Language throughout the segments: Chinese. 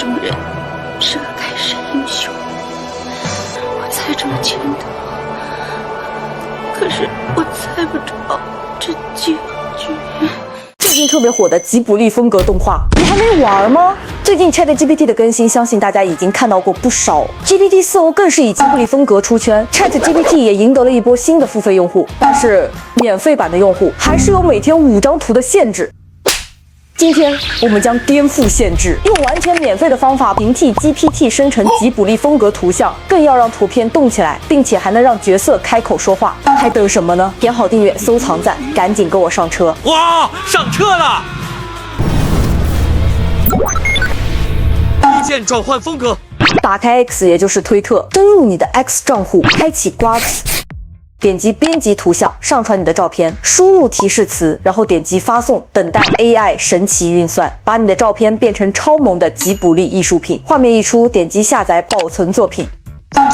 中人是个盖世英雄，我猜中了全德，可是我猜不着这结局。最近特别火的吉卜力风格动画，你还没玩吗？最近 ChatGPT 的更新，相信大家已经看到过不少。GPT 4O 更是以吉卜力风格出圈 ，ChatGPT 也赢得了一波新的付费用户，但是免费版的用户还是有每天5张图的限制。今天我们将颠覆限制，用完全免费的方法平替 GPT 生成吉卜力风格图像，更要让图片动起来，并且还能让角色开口说话，还等什么呢？点好订阅、收藏赞，赶紧跟我上车！哇，上车了！一键转换风格，打开 X， 也就是推特，登入你的 X 账户，开启瓜子。点击编辑图像，上传你的照片，输入提示词，然后点击发送，等待 AI 神奇运算，把你的照片变成超萌的吉卜力艺术品。画面一出，点击下载保存作品。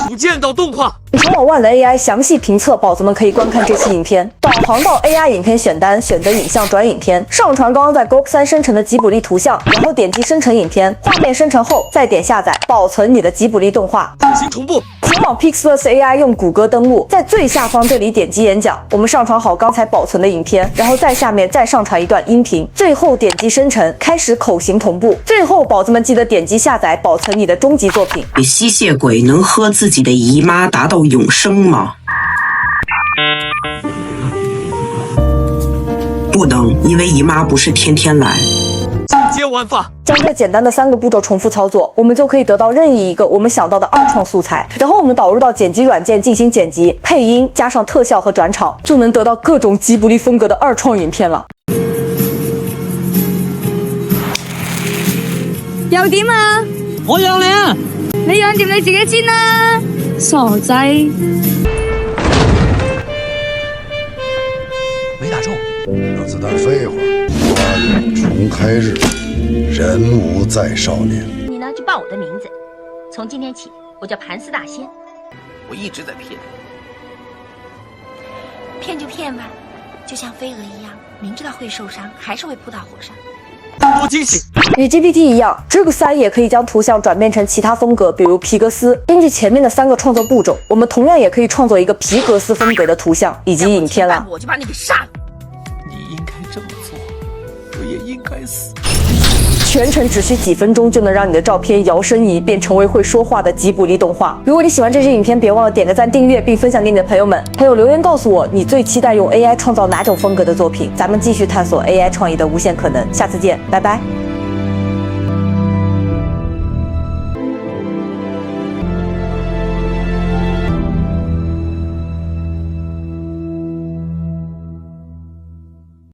图见到动画。前往万能 AI 详细评测，宝子们可以观看这期影片。导航到 AI 影片选单，选择影像转影片，上传刚刚在 Grok 3生成的吉卜力图像，然后点击生成影片。画面生成后，再点下载，保存你的吉卜力动画。进行同步。前往 Pixverse AI 用谷歌登录，在最下方这里点击演讲，我们上传好刚才保存的影片，然后在下面再上传一段音频，最后点击生成，开始口型同步。最后，宝子们记得点击下载，保存你的终极作品。吸血鬼能喝自己的姨妈达到永生吗？不能，因为姨妈不是天天来。接玩法，将这简单的3个步骤重复操作，我们就可以得到任意一个我们想到的二创素材，然后我们导入到剪辑软件进行剪辑、配音，加上特效和转场，就能得到各种吉卜力风格的二創影片了。又點啊？我養你啊！你養掂你自己先啦，傻仔！没打中。让子弹飞一会儿。重开日，人无再少年。你呢就报我的名字，从今天起我叫盘丝大仙。我一直在骗。骗就骗吧，就像飞蛾一样，明知道会受伤，还是会扑到火上。多惊喜！与 GPT 一样，Grok 3也可以将图像转变成其他风格，比如皮革斯。根据前面的3个创作步骤，我们同样也可以创作一个皮革斯风格的图像以及影片了。我就把你给杀了。你应该这么做，我也应该死。全程只需几分钟就能让你的照片摇身一变成为会说话的吉卜力动画。如果你喜欢这支影片，别忘了点个赞、订阅并分享给你的朋友们，还有留言告诉我你最期待用 AI 创造哪种风格的作品。咱们继续探索 AI 创意的无限可能，下次见，拜拜。